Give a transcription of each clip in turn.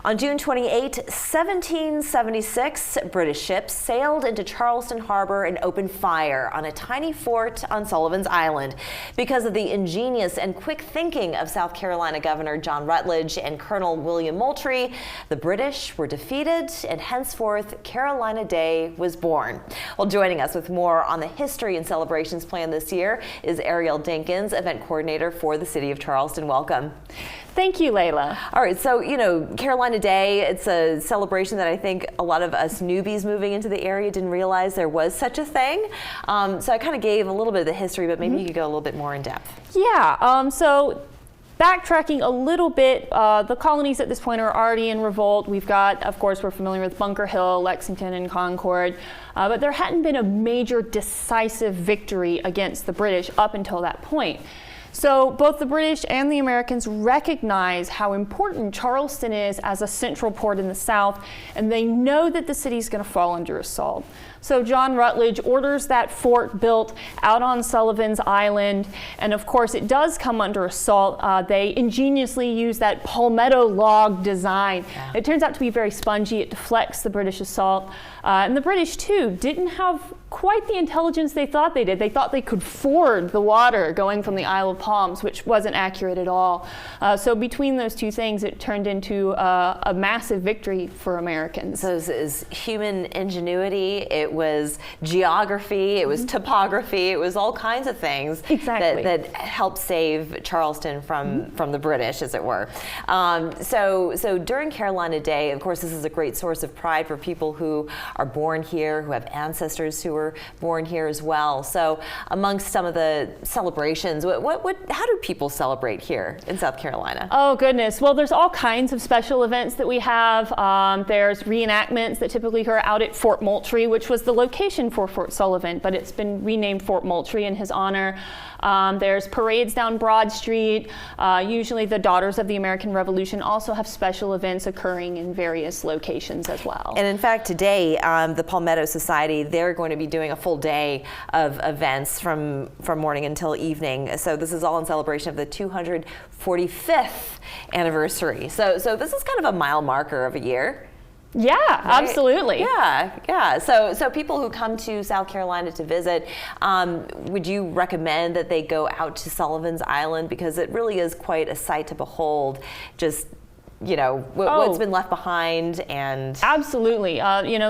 On June 28, 1776, British ships sailed into Charleston Harbor and opened fire on a tiny fort on Sullivan's Island. Because of the ingenious and quick thinking of South Carolina Governor John Rutledge and Colonel William Moultrie, the British were defeated, and henceforth Carolina Day was born. Well, joining us with more on the history and celebrations planned this year is Ariel Dinkins, event coordinator for the City of Charleston. Welcome. Thank you, Layla. All right, so, Carolina Day, it's a celebration that I think a lot of us newbies moving into the area didn't realize there was such a thing. So I kind of gave a little bit of the history, but maybe you could go a little bit more in depth. Yeah, so backtracking a little bit, the colonies at this point are already in revolt. We've got, of course, we're familiar with Bunker Hill, Lexington, and Concord, but there hadn't been a major decisive victory against the British up until that point. So both the British and the Americans recognize how important Charleston is as a central port in the South, and they know that the city is going to fall under assault. So John Rutledge orders that fort built out on Sullivan's Island, and of course it does come under assault. They ingeniously use that palmetto log design. Yeah. It turns out to be very spongy. It deflects the British assault. And the British, too, didn't have quite the intelligence they thought they did. They thought they could ford the water going from the Isle of Palms, which wasn't accurate at all. So between those two things, it turned into a massive victory for Americans. So it was human ingenuity, it was geography, it was topography, it was all kinds of things that helped save Charleston from the British, as it were. So during Carolina Day, of course, this is a great source of pride for people who are born here, who have ancestors who were born here as well. So amongst some of the celebrations, how do people celebrate here in South Carolina? Oh goodness, well there's all kinds of special events that we have. There's reenactments that typically occur out at Fort Moultrie, which was the location for Fort Sullivan, but it's been renamed Fort Moultrie in his honor. There's parades down Broad Street. Usually the Daughters of the American Revolution also have special events occurring in various locations as well. And in fact, today, the Palmetto Society, they're going to be doing a full day of events from morning until evening. So this is all in celebration of the 245th anniversary. So this is kind of a mile marker of a year. Yeah, right? Absolutely. Yeah. So people who come to South Carolina to visit, would you recommend that they go out to Sullivan's Island, because it really is quite a sight to behold? Just what's been left behind. And absolutely,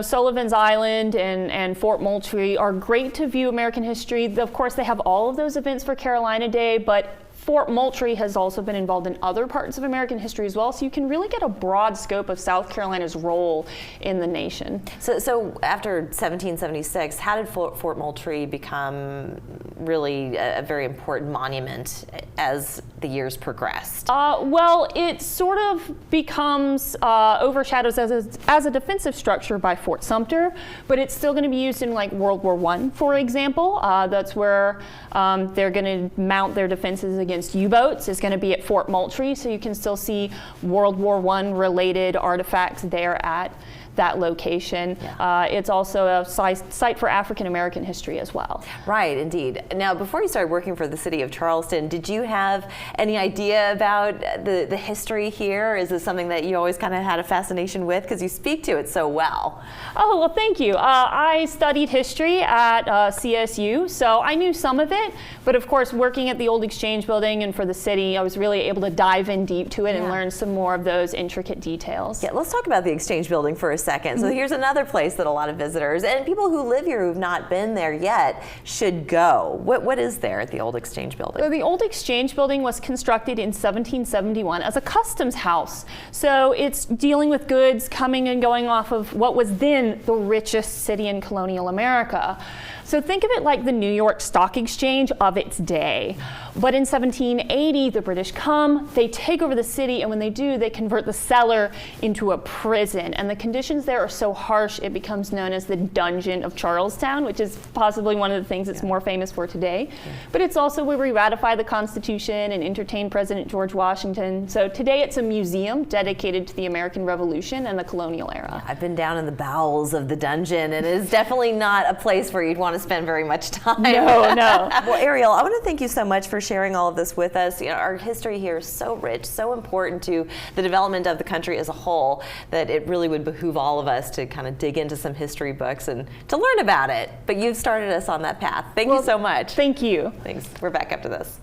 Sullivan's Island and Fort Moultrie are great to view American history. Of course, they have all of those events for Carolina Day, but Fort Moultrie has also been involved in other parts of American history as well, so you can really get a broad scope of South Carolina's role in the nation. So after 1776, how did Fort Moultrie become really a very important monument as the years progressed? Well, it sort of becomes overshadowed as a defensive structure by Fort Sumter, but it's still going to be used in like World War I, for example. That's where they're going to mount their defenses against U-boats, is going to be at Fort Moultrie, so you can still see World War I related artifacts there at that location. Yeah. It's also a site for African American history as well. Right, indeed. Now, before you started working for the City of Charleston, did you have any idea about the history here? Is this something that you always kind of had a fascination with, because you speak to it so well? Oh, well, thank you. I studied history at CSU, so I knew some of it, but of course, working at the old Exchange Building and for the city, I was really able to dive in deep to it and learn some more of those intricate details. Yeah, let's talk about the Exchange Building for a second. So here's another place that a lot of visitors and people who live here who've not been there yet should go. What is there at the old Exchange Building? So the old Exchange Building was constructed in 1771 as a customs house. So it's dealing with goods coming and going off of what was then the richest city in colonial America. So think of it like the New York Stock Exchange of its day. But in 1780, the British come, they take over the city, and when they do, they convert the cellar into a prison. And the conditions there are so harsh, it becomes known as the Dungeon of Charlestown, which is possibly one of the things it's more famous for today. But it's also where we ratify the Constitution and entertain President George Washington. So today it's a museum dedicated to the American Revolution and the colonial era. I've been down in the bowels of the dungeon, and it is definitely not a place where you'd want to to spend very much time. No, no. Well, Ariel, I want to thank you so much for sharing all of this with us. Our history here is so rich, so important to the development of the country as a whole, that it really would behoove all of us to kind of dig into some history books and to learn about it. But you've started us on that path. Thank you so much. Thank you. Thanks. We're back after this.